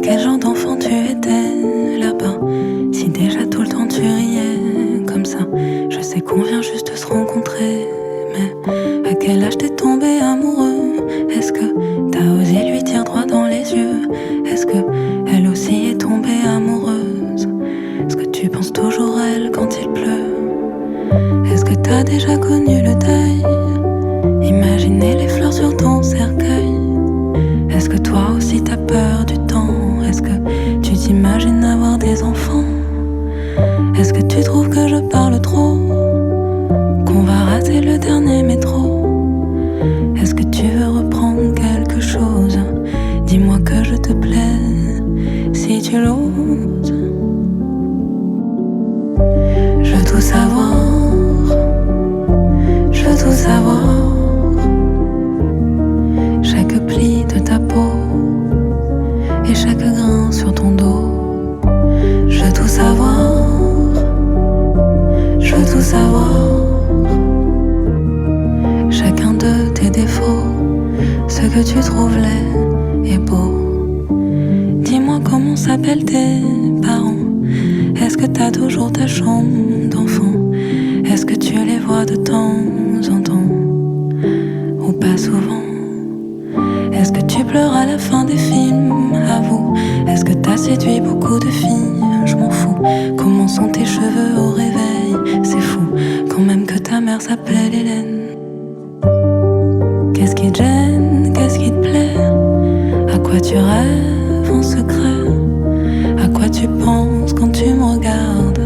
Quel genre d'enfant tu étais là-bas? Si déjà tout le temps tu riais comme ça. Je sais qu'on vient juste de se rencontrer, mais à quel âge t'es tombé amoureux? Est-ce que t'as osé lui dire droit dans les yeux? Est-ce que elle aussi est tombée amoureuse? Est-ce que tu penses toujours à elle quand il pleut? Est-ce que t'as déjà connu le deuil? Imaginez les fleurs sur ton cercueil. Est-ce que toi aussi t'as peur du temps? Est-ce que tu t'imagines avoir des enfants? Est-ce que tu trouves que je parle trop? Qu'on va rater le dernier métro? Est-ce que tu veux reprendre quelque chose? Dis-moi que je te plais, si tu l'oses. Je veux tout savoir, je veux tout savoir. Chaque pli de ta peau et chaque grain sur ton dos. Je veux tout savoir, je veux tout savoir. Chacun de tes défauts, ce que tu trouves laid et beau. Dis-moi comment s'appellent tes parents. Est-ce que t'as toujours ta chambre d'enfant? Est-ce que tu les vois de temps en temps ou pas souvent? Est-ce que tu pleures à la fin des films? Avoue, est-ce que t'as séduit beaucoup de filles? Je m'en fous. Comment sont tes cheveux au réveil? C'est fou, quand même que ta mère s'appelait Hélène. Qu'est-ce qui te gêne? Qu'est-ce qui te plaît? À quoi tu rêves en secret? À quoi tu penses quand tu me regardes?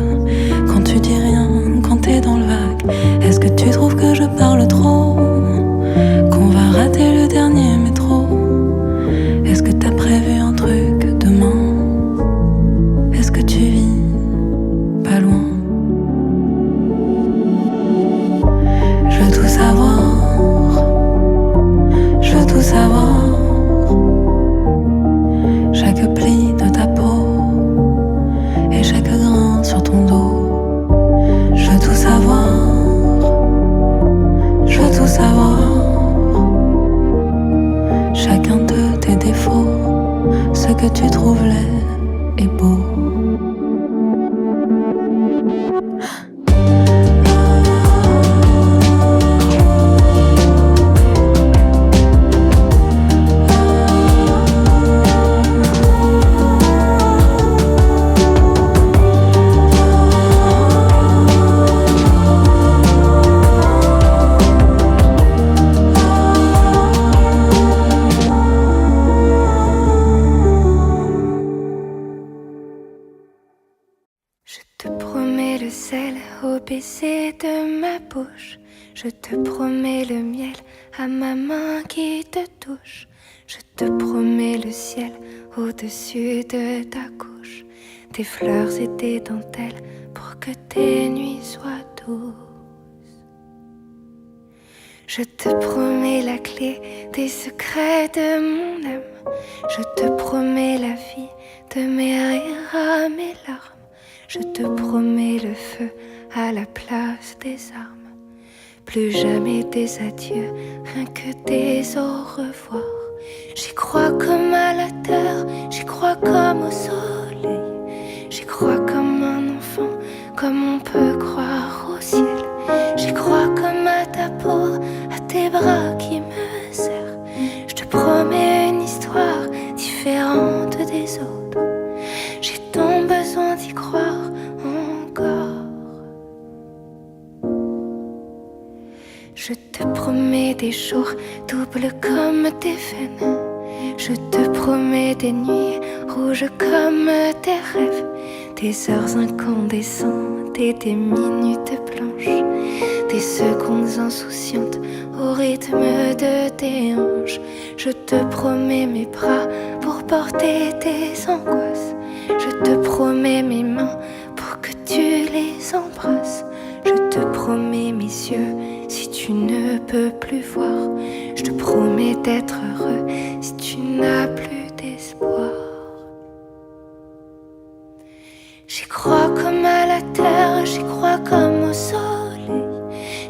Quand tu dis rien, quand t'es dans le vague? Est-ce que tu trouves que je parle trop? Qu'on va rater le dernier métro? Est-ce que t'as prévu un truc demain? Est-ce que tu vis pas loin? Je veux tout savoir, je veux tout savoir. Chaque pli de ta peau et chaque grain sur ton dos. Je veux tout savoir, je veux tout savoir. Chacun de tes défauts, ce que tu trouves laid et beau. Je te promets le sel au baiser de ma bouche. Je te promets le miel à ma main qui te touche. Je te promets le ciel au-dessus de ta couche. Des fleurs et des dentelles pour que tes nuits soient douces. Je te promets la clé des secrets de mon âme. Je te promets la vie de mes rires à mes larmes. Je te promets le feu à la place des armes. Plus jamais des adieux, rien que des au revoir. J'y crois comme à la terre, j'y crois comme au soleil. J'y crois comme un enfant, comme on peut croire au ciel. J'y crois comme à ta peau, à tes bras qui me serrent. Je te promets une histoire différente des autres. J'ai tant besoin d'y croire encore. Je te promets des jours doubles comme des veines. Je te promets des nuits rouges comme des rêves. Des heures incandescentes et des minutes blanches. Des secondes insouciantes au rythme de tes hanches. Je te promets mes bras pour porter tes angoisses. Je te promets mes mains pour que tu les embrasses. Je te promets mes yeux si tu ne peux plus voir. Je te promets d'être heureux si tu n'as plus d'espoir. J'y crois comme à la terre, j'y crois comme au soleil.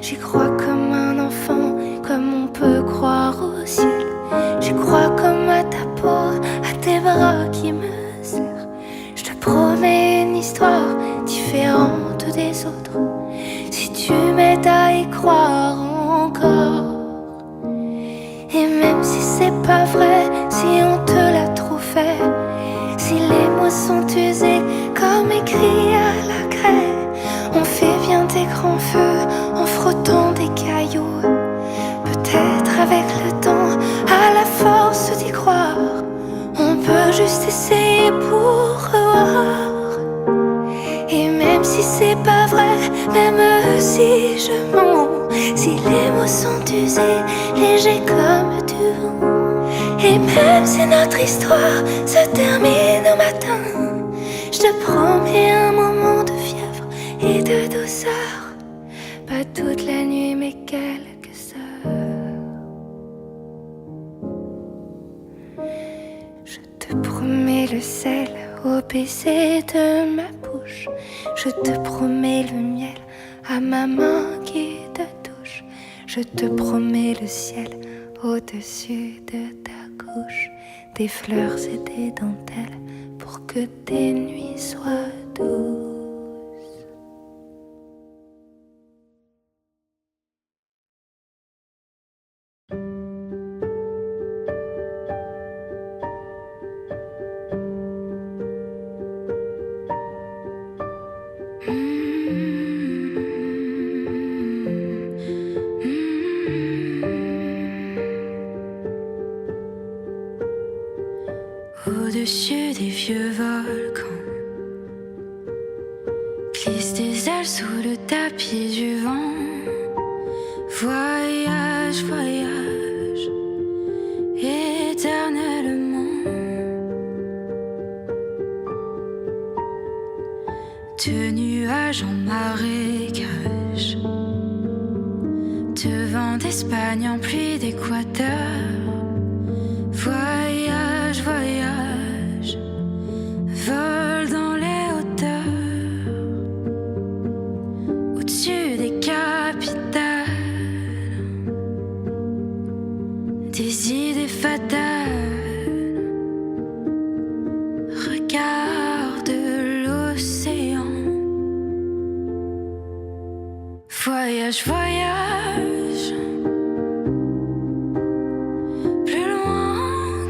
J'y crois comme un enfant, comme on peut croire au ciel. J'y crois comme à ta peau, à tes bras qui me des cris à la craie. On fait bien des grands feux en frottant des cailloux. Peut-être avec le temps, à la force d'y croire, on peut juste essayer pour voir. Et même si c'est pas vrai, même si je mens, si les mots sont usés, légers comme du vent, et même si notre histoire se termine au matin, je te promets un moment de fièvre et de douceur. Pas toute la nuit mais quelques heures. Je te promets le sel au baiser de ma bouche. Je te promets le miel à ma main qui te touche. Je te promets le ciel au-dessus de ta couche. Des fleurs et des dentelles pour que tes nuits soient douces. Au-dessus des vieux volcans glissent des ailes sous le tapis du vent. Voyage, voyage, éternellement. De nuages en marécage, de vent d'Espagne en pluie d'Équateur. Voyage, voyage, vol dans les hauteurs, au-dessus des capitales, des idées fatales. Regarde l'océan. Voyage, voyage, plus loin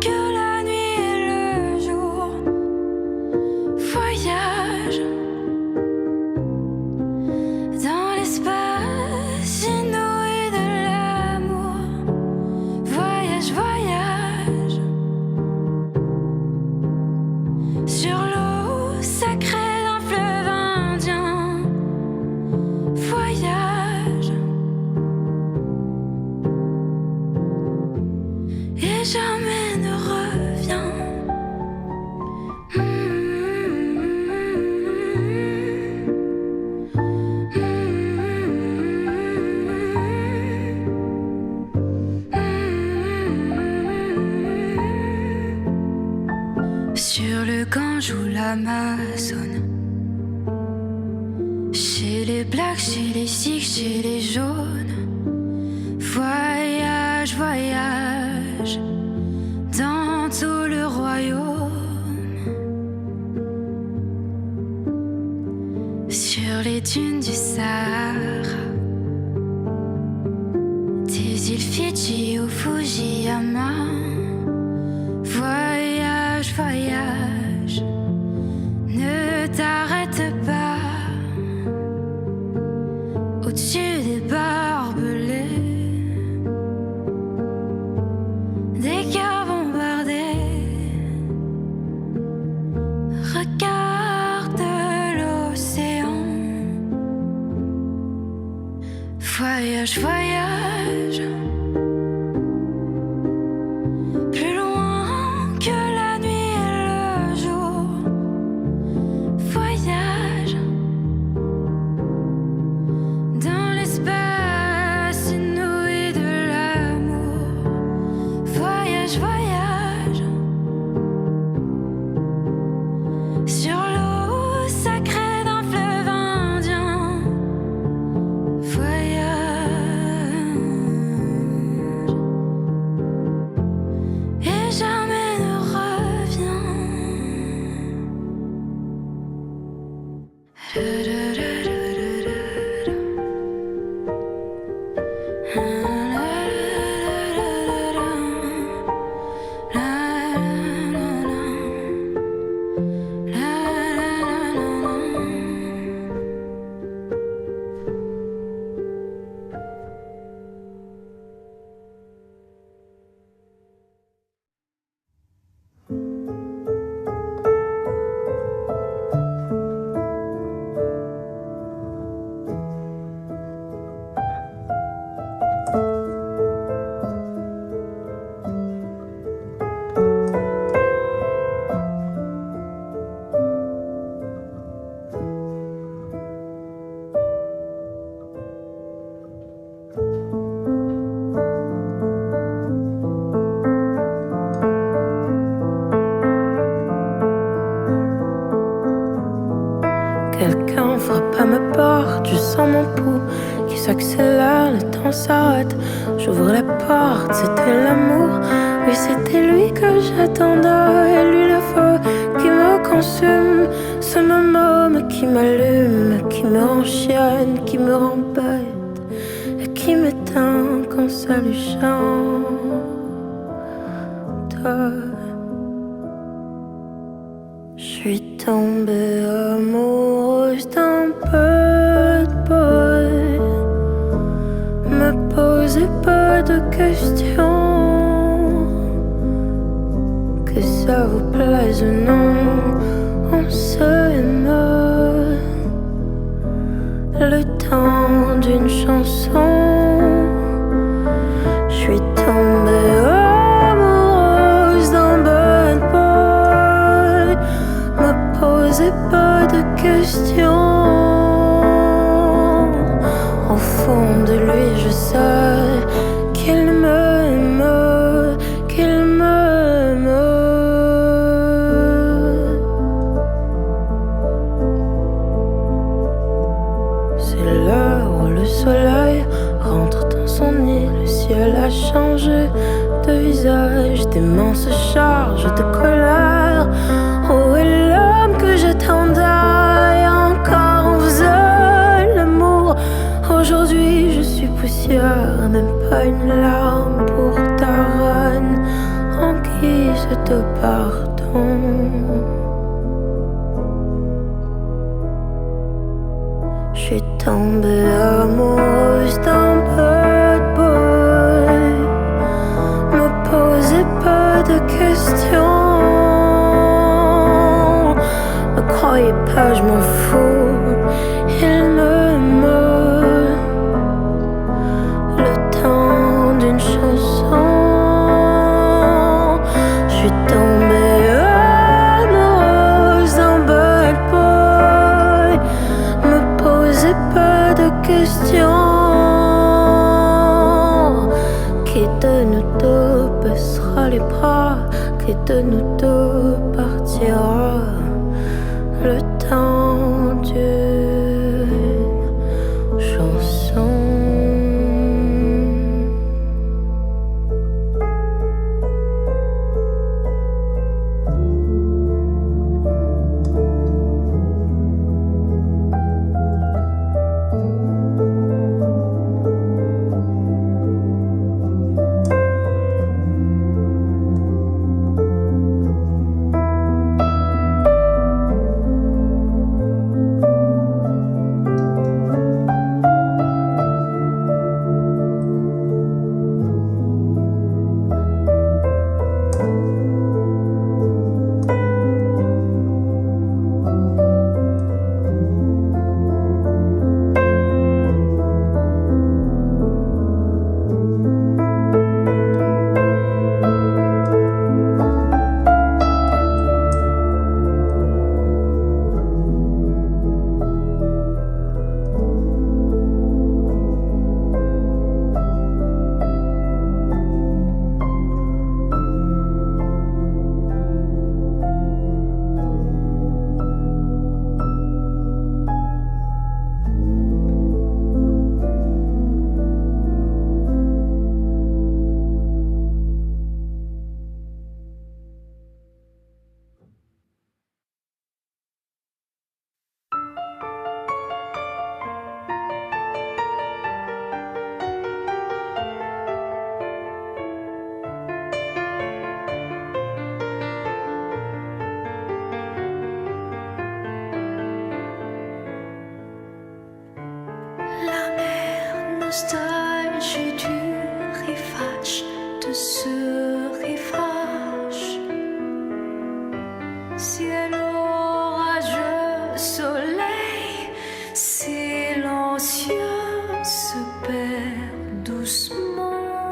que la nuit et le jour. Voyage dans l'espace inouï de l'amour. Voyage, voyage sur l'eau sacrée d'un fleuve indien. Voyage et jamais ne reviens. Sur le Gange ou l'Amazone, chez les blacks, chez les sikhs, chez les jaunes. Voyage, voyage dans tout le royaume. Sur les dunes du Sahara, des îles Fidji ou Fujiyama. Voyage, voyage, ne t'arrête pas. Au-dessus des barbelés, des cœurs bombardés. Regarde l'océan. Voyage, voyage, plus loin que la nuit et le jour. Voyage dans l'espace inouï de l'amour. Voyage, voyage sur l'eau sacrée d'un fleuve indien. Voyage Quelqu'un frappe à ma porte, je sens mon pouls qui s'accélère, le temps s'arrête. J'ouvre la porte, c'était l'amour. Oui, c'était lui que j'attendais. Lui, le feu qui me consume, ce même homme qui m'allume, qui me enchaîne, qui me rend bête et qui m'éteint quand ça lui chante. Je suis tombée amoureuse d'un bad boy. Me posez pas de questions, que ça vous plaise ou non, on s'aime. Le temps d'une chanson, je suis tombée amoureuse d'un bad boy. Me posez pas de questions. Au fond de lui, je sais qu'il m'aime, qu'il m'aime. C'est l'heure où le soleil rentre dans son nid. Le ciel a changé de visage, d'immenses charges de colère. Où est l'homme que j'attendais? Encore on faisait l'amour. Aujourd'hui je suis poussière, même pas une larme pour ta reine en guise de pardon. Je suis tombée amoureuse d'un bad boy. Me posez pas de questions. Me croyez pas, je m'en fous. Il m'aime. Le temps d'une chanson. Je suis tombée amoureuse d'un bad boy. Me posez pas de questions. Qui de nous deux baissera les bras? Qui de nous deux partira? Le temps d'une chanson. Nostalgie du rivage, de ce rivage. Ciel orageux, soleil silencieux se perd doucement.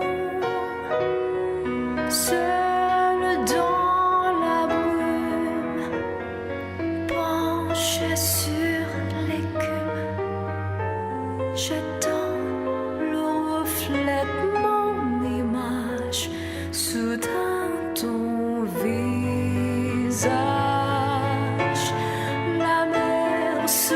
Seul dans la brume, penché sur l'écume, j'attends mon image, soudain ton visage, la mer se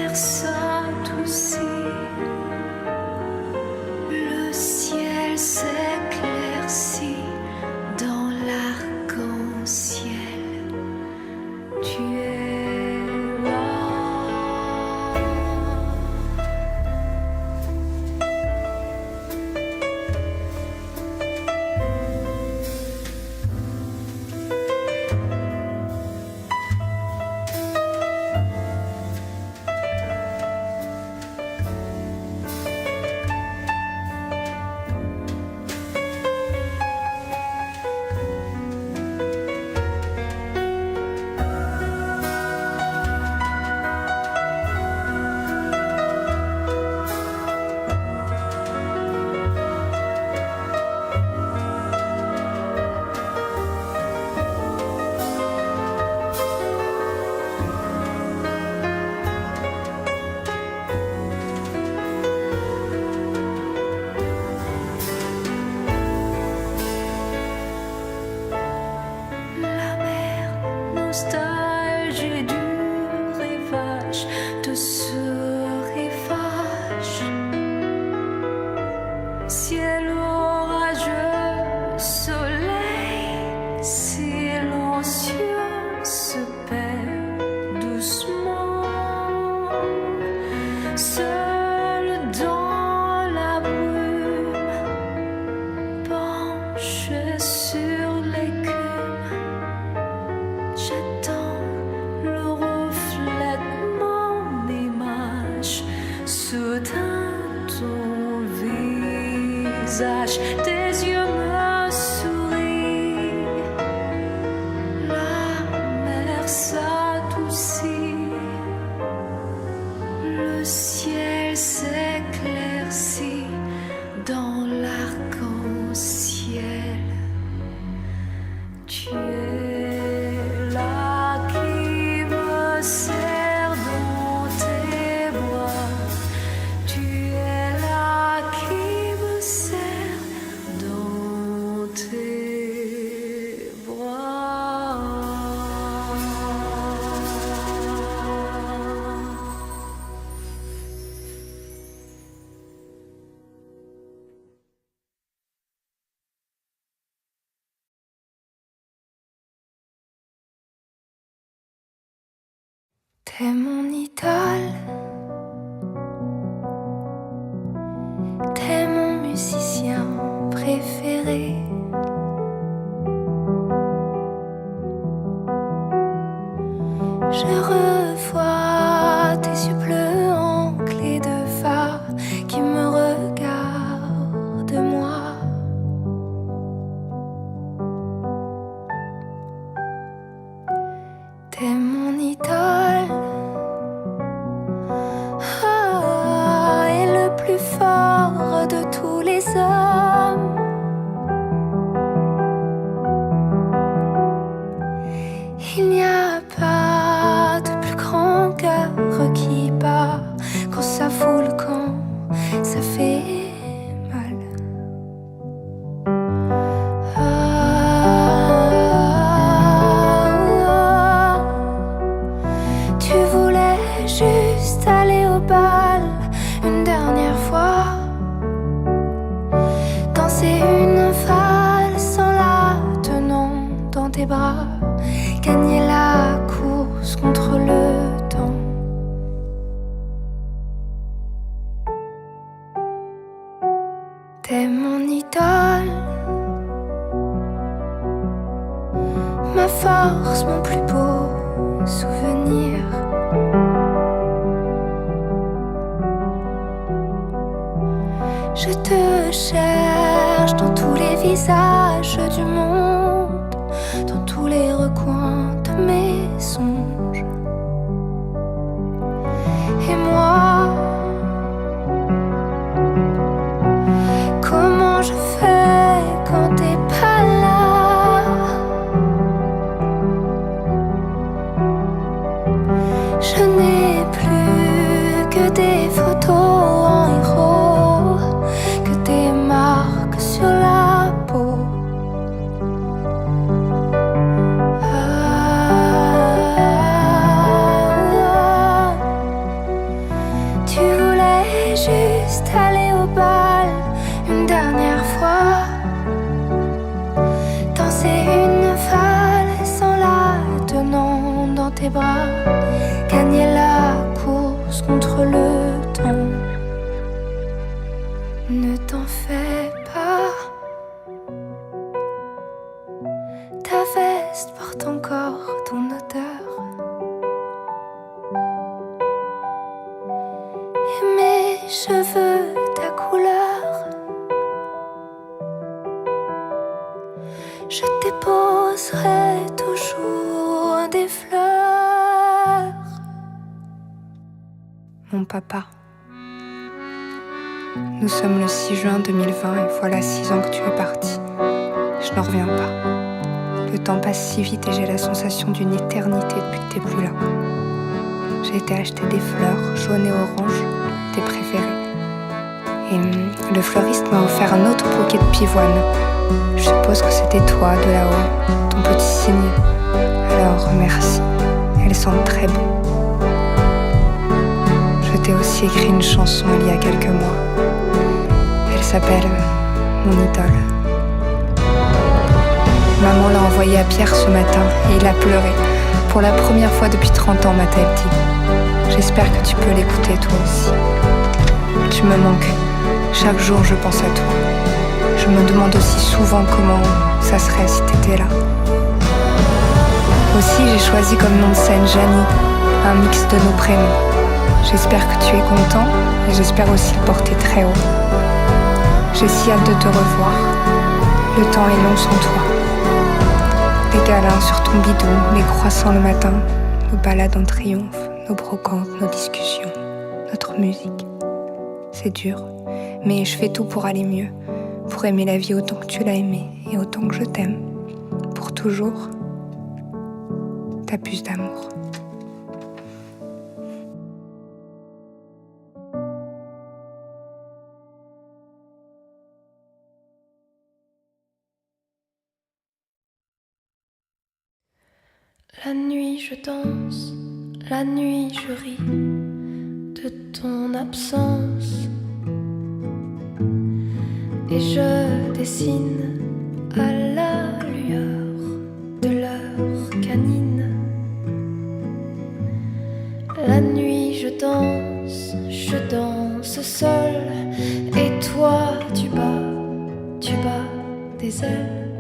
mer s'adoucit, le ciel s'éclaircit dans l'arc-en-ciel. Tu es là. Nostalgie du rivage, de ce rivage. Ciel orageux, soleil silencieux se perd doucement. Seul dans la brume, penché sur l'écume, j'attends le reflet de mon image. Soudain ton visage, tes yeux me sourient. La mer s'adoucit, le ciel s'éclaircit dans l'arc-en-ciel. Tu es là qui me serre dans tes bras. Tu es là qui me serre dans tes bras. T'es mon idole, t'es mon musicien préféré. Je revois tes yeux bleus en clé de phare qui me regardent moi. T'es mon idole, et le plus fort de tous les hommes. Il n'y a pas de plus grand cœur qui bat quand ça fout le camp, ça fait mal. Tu voulais juste aller au bal une dernière fois, danser une valse sans la tenant dans tes bras, gagner la course contre le temps. T'es mon idole, ma force, mon plus beau souvenir. Je te cherche dans tous les visages du monde, dans tous les recoins de mes songes. Et moi, comment je fais quand t'es pas là? Je n'ai plus que des photos en héros, que des marques sur la peau. juste aller au bal une dernière fois, danser une valse en la tenant dans tes bras, gagner la course contre le temps. Ne t'en fais pas, ta veste porte encore ton odeur. Et mes cheveux, ta couleur. Je déposerai toujours des fleurs. Mon papa. Nous sommes le 6 juin 2020 et voilà 6 ans que tu es parti. Je n'en reviens pas. Le temps passe si vite et j'ai la sensation d'une éternité depuis que t'es plus là. J'ai été acheter des fleurs jaunes et oranges, tes préférées. Et le fleuriste m'a offert un autre bouquet de pivoine. Je suppose que c'était toi, de là-haut, ton petit signe. Alors merci, elles sentent très bon. Je t'ai aussi écrit une chanson il y a quelques mois. Elle s'appelle Mon idole. Maman l'a envoyé à Pierre ce matin et il a pleuré. Pour la première fois depuis 30 ans, m'a-t-elle dit. J'espère que tu peux l'écouter toi aussi. Tu me manques. Chaque jour je pense à toi. Je me demande aussi souvent comment ça serait si t'étais là. Aussi j'ai choisi comme nom de scène Janie, un mix de nos prénoms. J'espère que tu es content et j'espère aussi le porter très haut. J'ai si hâte de te revoir. Le temps est long sans toi. Les câlins sur ton bidon, les croissants le matin, nos balades en triomphe, nos brocantes, nos discussions, notre musique. C'est dur, mais je fais tout pour aller mieux, pour aimer la vie autant que tu l'as aimée et autant que je t'aime. Pour toujours, ta puce d'amour. La nuit je danse, la nuit je ris de ton absence. Et je dessine à la lueur de leurs canines. La nuit je danse seule. Et toi tu bats des ailes.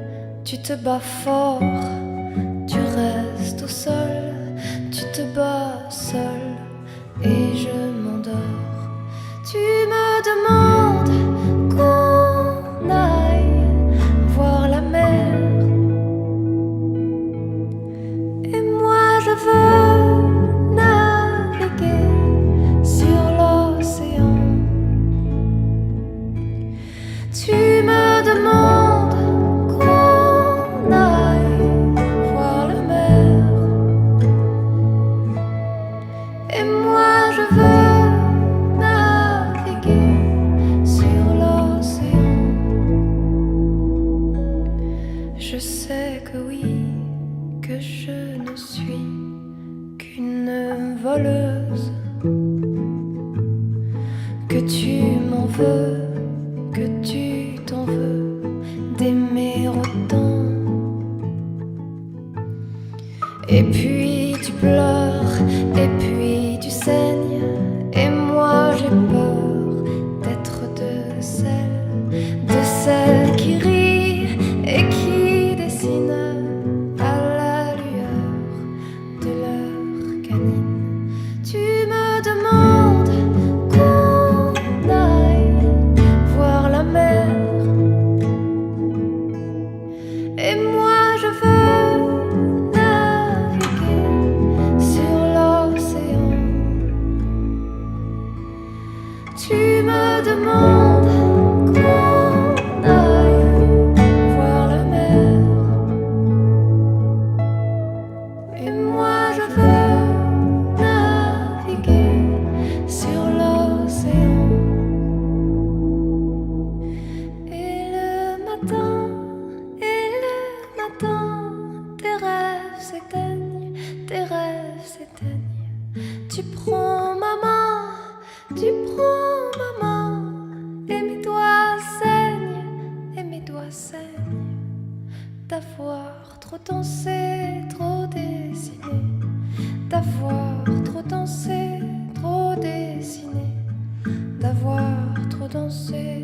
Tu te bats fort, tu restes au sol. Tu te bats seul et je m'endors. Tu me demandes qu'on aille voir la mer. Et moi je veux naviguer sur l'océan. Tu me demandes qu'on aille voir la mer. Et moi je veux naviguer sur l'océan. Je sais que oui, que je ne suis qu'une voleuse, que tu m'en veux, que tu t'en veux d'aimer autant. Et puis tu pleures, et puis tu saignes. Et moi j'ai peur d'être de celles qui rient et qui dessinent à la lueur de leurs canines. Tu me demandes qu'on aille voir la mer. Et moi je veux naviguer sur l'océan. Tu me demandes qu'on aille voir la mer. Et moi je veux naviguer sur l'océan. Et le matin, tes rêves s'éteignent, tes rêves s'éteignent. Tu prends ma main, tu prends ma moi saigne d'avoir trop dansé, trop dessiné, d'avoir trop dansé, trop dessiné, d'avoir trop dansé.